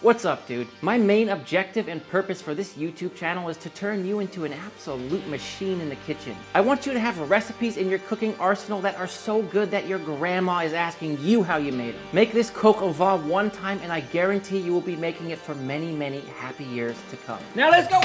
What's up, dude? My main objective and purpose for this YouTube channel is to turn you into an absolute machine in the kitchen. I want you to have recipes in your cooking arsenal that are so good that your grandma is asking you how you made them. Make this Coq Au Vin one time and I guarantee you will be making it for many, many happy years to come. Now let's go!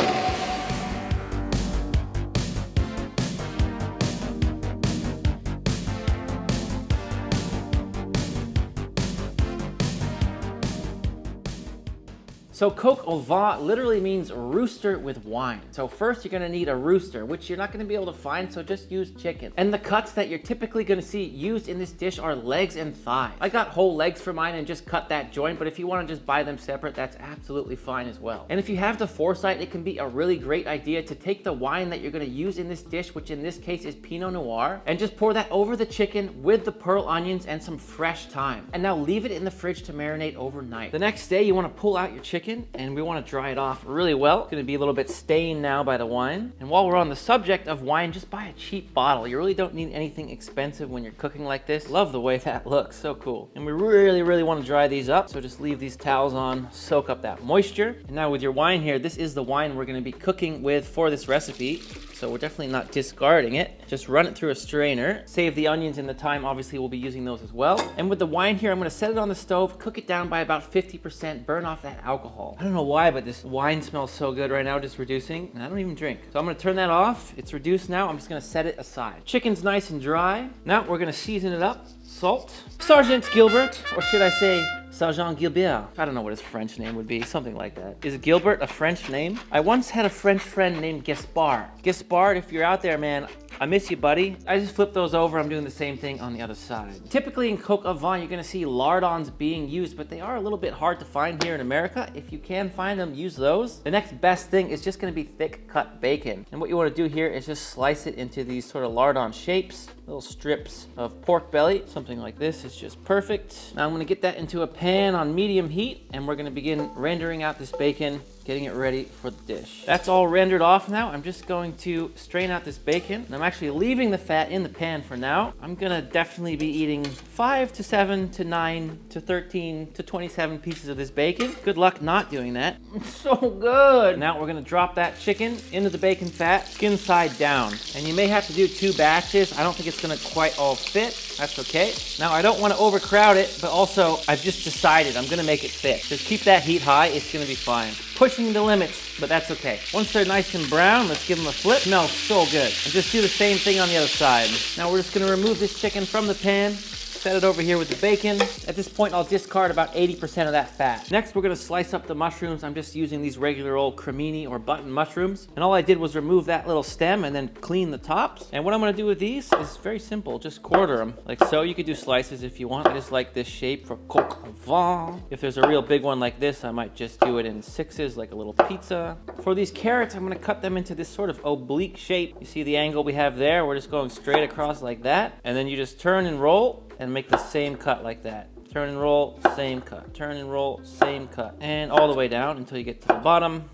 So Coq Au Vin literally means rooster with wine. So first you're gonna need a rooster, which you're not gonna be able to find, so just use chicken. And the cuts that you're typically gonna see used in this dish are legs and thighs. I got whole legs for mine and just cut that joint, but if you wanna just buy them separate, that's absolutely fine as well. And if you have the foresight, it can be a really great idea to take the wine that you're gonna use in this dish, which in this case is Pinot Noir, and just pour that over the chicken with the pearl onions and some fresh thyme. And now leave it in the fridge to marinate overnight. The next day, you wanna pull out your chicken and we want to dry it off really well. It's going to be a little bit stained now by the wine. And while we're on the subject of wine, just buy a cheap bottle. You really don't need anything expensive when you're cooking like this. Love the way that looks, so cool. And we really want to dry these up, so just leave these towels on, soak up that moisture. And now with your wine here, this is the wine we're going to be cooking with for this recipe. So we're definitely not discarding it. Just run it through a strainer. Save the onions and the thyme, obviously we'll be using those as well. And with the wine here, I'm gonna set it on the stove, cook it down by about 50%, burn off that alcohol. I don't know why, but this wine smells so good right now, just reducing, and I don't even drink. So I'm gonna turn that off. It's reduced now, I'm just gonna set it aside. Chicken's nice and dry. Now we're gonna season it up. Salt. Sergeant Gilbert, or should I say Sergeant Gilbert? I don't know what his French name would be, something like that. Is Gilbert a French name? I once had a French friend named Gaspard. Gaspard, if you're out there, man, I miss you, buddy. I just flipped those over. I'm doing the same thing on the other side. Typically in Coq Au Vin, you're gonna see lardons being used, but they are a little bit hard to find here in America. If you can find them, use those. The next best thing is just gonna be thick cut bacon. And what you wanna do here is just slice it into these sort of lardon shapes, little strips of pork belly. Something like this is just perfect. Now I'm gonna get that into a pan on medium heat, and we're gonna begin rendering out this bacon, getting it ready for the dish. That's all rendered off now. I'm just going to strain out this bacon. And I'm actually leaving the fat in the pan for now. I'm gonna definitely be eating 5 to 7 to 9 to 13 to 27 pieces of this bacon. Good luck not doing that. It's so good. Now we're gonna drop that chicken into the bacon fat, skin side down. And you may have to do 2 batches. I don't think it's gonna quite all fit. That's okay. Now I don't wanna overcrowd it, but also I've just decided I'm gonna make it fit. Just keep that heat high, it's gonna be fine. Pushing the limits, but that's okay. Once they're nice and brown, let's give them a flip. Smells so good. And just do the same thing on the other side. Now we're just gonna remove this chicken from the pan, set it over here with the bacon. At this point, I'll discard about 80% of that fat. Next, we're gonna slice up the mushrooms. I'm just using these regular old cremini or button mushrooms. And all I did was remove that little stem and then clean the tops. And what I'm gonna do with these is very simple. Just quarter them, like so. You could do slices if you want. I just like this shape for Coq Au Vin. If there's a real big one like this, I might just do it in 6s, like a little pizza. For these carrots, I'm gonna cut them into this sort of oblique shape. You see the angle we have there? We're just going straight across like that. And then you just turn and roll and make the same cut like that. Turn and roll, same cut. Turn and roll, same cut. And all the way down until you get to the bottom.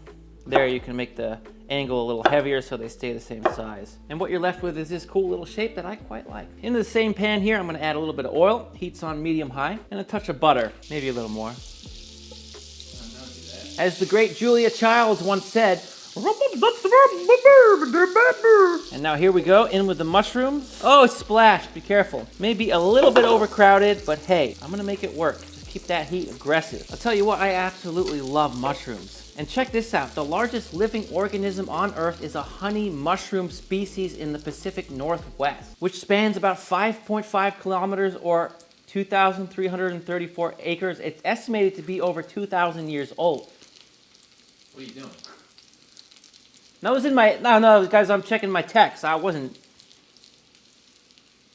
There you can make the angle a little heavier so they stay the same size. And what you're left with is this cool little shape that I quite like. Into the same pan here, I'm gonna add a little bit of oil. Heat's on medium-high. And a touch of butter, maybe a little more. As the great Julia Childs once said, and now here we go, in with the mushrooms. Oh, it's splashed, be careful. Maybe a little bit overcrowded, but hey, I'm gonna make it work. Just keep that heat aggressive. I'll tell you what, I absolutely love mushrooms. And check this out, the largest living organism on Earth is a honey mushroom species in the Pacific Northwest, which spans about 5.5 kilometers or 2,334 acres. It's estimated to be over 2,000 years old. What are you doing? That was in my, no, guys, I'm checking my text. I wasn't,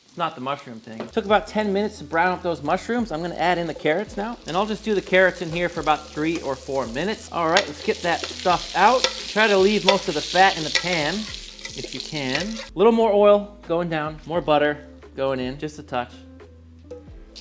it's not the mushroom thing. It took about 10 minutes to brown up those mushrooms. I'm gonna add in the carrots now. And I'll just do the carrots in here for about 3 or 4 minutes. All right, let's get that stuff out. Try to leave most of the fat in the pan, if you can. A little more oil going down, more butter going in, just a touch.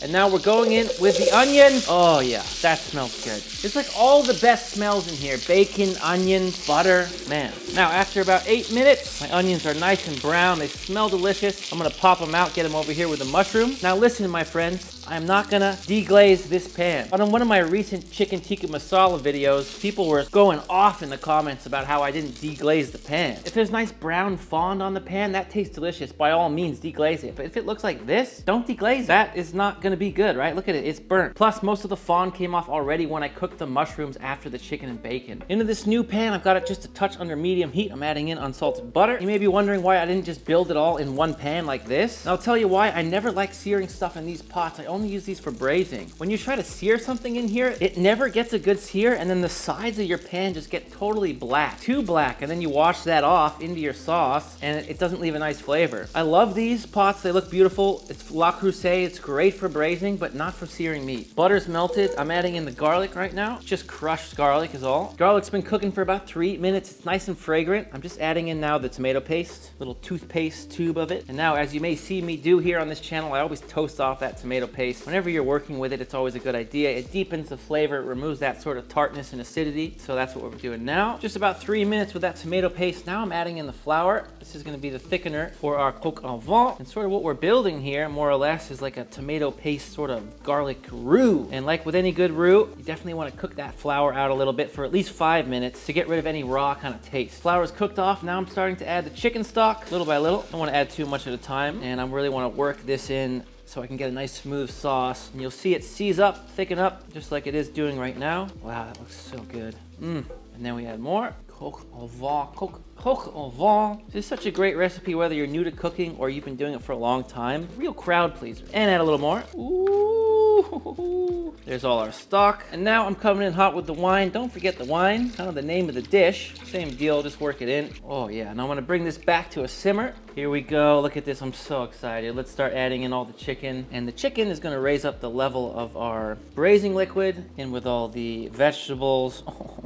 And now we're going in with the onion. Oh yeah, that smells good. It's like all the best smells in here. Bacon, onions, butter, man. Now after about 8 minutes, my onions are nice and brown. They smell delicious. I'm gonna pop them out, get them over here with the mushrooms. Now listen, my friends, I am not gonna deglaze this pan. On one of my recent chicken tikka masala videos, people were going off in the comments about how I didn't deglaze the pan. If there's nice brown fond on the pan, that tastes delicious. By all means, deglaze it. But if it looks like this, don't deglaze it. That is not gonna be good, right? Look at it, it's burnt. Plus, most of the fond came off already when I cooked the mushrooms after the chicken and bacon. Into this new pan, I've got it just a touch under medium heat. I'm adding in unsalted butter. You may be wondering why I didn't just build it all in one pan like this. And I'll tell you why. I never like searing stuff in these pots. I only use these for braising. When you try to sear something in here, it never gets a good sear, and then the sides of your pan just get totally black. Too black, and then you wash that off into your sauce, and it doesn't leave a nice flavor. I love these pots. They look beautiful. It's Le Creuset. It's great for braising, but not for searing meat. Butter's melted. I'm adding in the garlic right now. Just crushed garlic is all. Garlic's been cooking for about 3 minutes. It's nice and fragrant. I'm just adding in now the tomato paste, little toothpaste tube of it. And now, as you may see me do here on this channel, I always toast off that tomato paste. Whenever you're working with it, it's always a good idea. It deepens the flavor, it removes that sort of tartness and acidity. So that's what we're doing now. Just about 3 minutes with that tomato paste. Now I'm adding in the flour. This is gonna be the thickener for our Coq Au Vin. And sort of what we're building here, more or less, is like a tomato paste sort of garlic roux. And like with any good roux, you definitely wanna cook that flour out a little bit for at least 5 minutes to get rid of any raw kind of taste. Flour's cooked off. Now I'm starting to add the chicken stock little by little. I don't wanna add too much at a time. And I really wanna work this in so I can get a nice smooth sauce. And you'll see it seize up, thicken up, just like it is doing right now. Wow, that looks so good. And then we add more. Coq Au Vin. Coq Au Vin. This is such a great recipe whether you're new to cooking or you've been doing it for a long time. Real crowd pleaser. And add a little more. Ooh. There's all our stock. And now I'm coming in hot with the wine. Don't forget the wine, kind of the name of the dish. Same deal, just work it in. Oh yeah, now I'm gonna bring this back to a simmer. Here we go, look at this, I'm so excited. Let's start adding in all the chicken. And the chicken is gonna raise up the level of our braising liquid in with all the vegetables. Oh,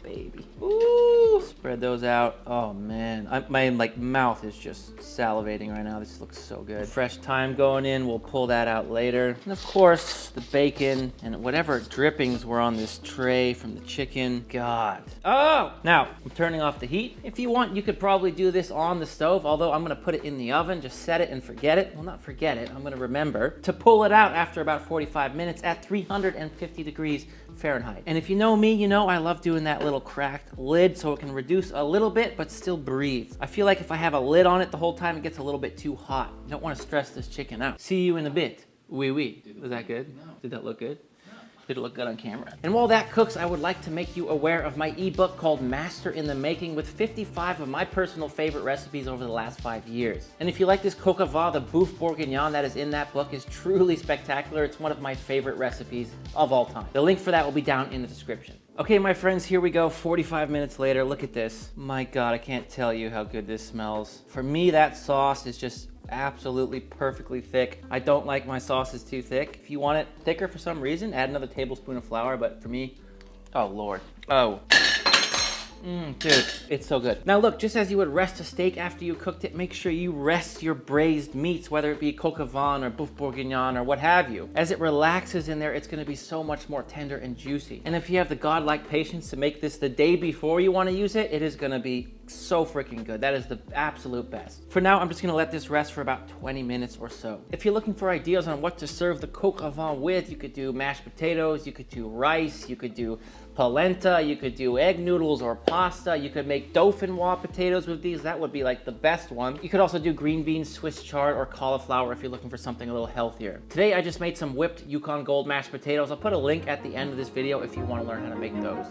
baby. Ooh, spread those out. Oh man, my mouth is just salivating right now. This looks so good. Fresh thyme going in, we'll pull that out later. And of course, the bacon and whatever drippings were on this tray from the chicken. God. Oh! Now, I'm turning off the heat. If you want, you could probably do this on the stove, although I'm gonna put it in the oven. Just set it and forget it. Well, not forget it, I'm gonna remember to pull it out after about 45 minutes at 350 degrees Fahrenheit. And if you know me, you know I love doing that little cracked lid so it can reduce a little bit but still breathe. I feel like if I have a lid on it the whole time, it gets a little bit too hot. You don't want to stress this chicken out. See you in a bit. Oui, oui. Was that good? No. Did that look good? Did it look good on camera? And while that cooks, I would like to make you aware of my ebook called Master in the Making with 55 of my personal favorite recipes over the last 5 years. And if you like this coq au vin, the boeuf bourguignon that is in that book is truly spectacular. It's one of my favorite recipes of all time. The link for that will be down in the description. Okay, my friends, here we go. 45 minutes later, look at this. My God, I can't tell you how good this smells. For me, that sauce is just absolutely perfectly thick. I don't like my sauces too thick. If you want it thicker for some reason, add another tablespoon of flour, but for me, oh Lord. Oh. Dude, it's so good. Now look, just as you would rest a steak after you cooked it, make sure you rest your braised meats, whether it be coq au vin or boeuf bourguignon or what have you. As it relaxes in there, it's gonna be so much more tender and juicy. And if you have the godlike patience to make this the day before you wanna use it, it is gonna be so freaking good. That is the absolute best. For now, I'm just gonna let this rest for about 20 minutes or so. If you're looking for ideas on what to serve the coq au vin with, you could do mashed potatoes, you could do rice, you could do polenta, you could do egg noodles or pasta, you could make dauphinoise potatoes with these, that would be like the best one. You could also do green beans, Swiss chard, or cauliflower if you're looking for something a little healthier. Today I just made some whipped Yukon Gold mashed potatoes. I'll put a link at the end of this video if you want to learn how to make those.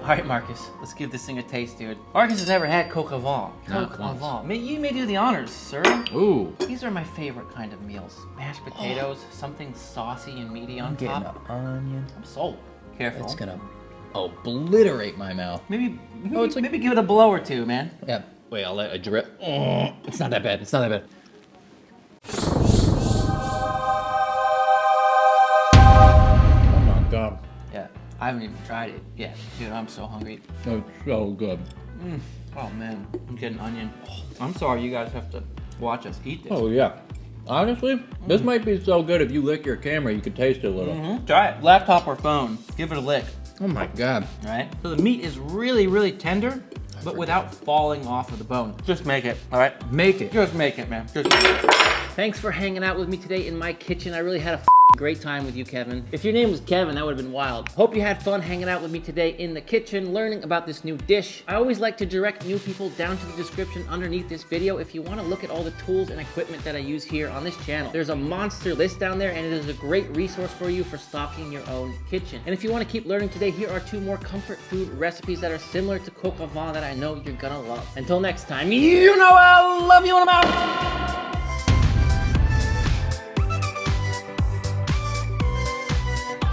All right, Marcus, let's give this thing a taste, dude. Marcus has never had coq au vin. Not Coq au once. vin. You may do the honors, sir. Ooh. These are my favorite kind of meals. Mashed potatoes, something saucy and meaty on Getting top. an onion. I'm sold. Careful. It's gonna obliterate my mouth. Maybe it's like- maybe give it a blow or two, man. Yeah. Wait, I'll let it drip. Oh, it's not that bad. It's not that bad. Oh my God. Yeah, I haven't even tried it yet. Dude, I'm so hungry. It's so good. Oh man, I'm getting onion. Oh, I'm sorry you guys have to watch us eat this. Oh yeah. Honestly, this might be so good if you lick your camera, you could taste it a little. Try it. Laptop or phone, give it a lick. Oh my God. All right. So the meat is really, really tender, but without falling off of the bone. Just make it, all right? Make it. Just make it, man. Just make it. Thanks for hanging out with me today in my kitchen. I really had a great time with you, Kevin. If your name was Kevin, that would have been wild. Hope you had fun hanging out with me today in the kitchen, learning about this new dish. I always like to direct new people down to the description underneath this video if you want to look at all the tools and equipment that I use here on this channel. There's a monster list down there, and it is a great resource for you for stocking your own kitchen. And if you want to keep learning today, here are 2 more comfort food recipes that are similar to Coq Au Vin that I know you're gonna love. Until next time, you know I love you and I'm out.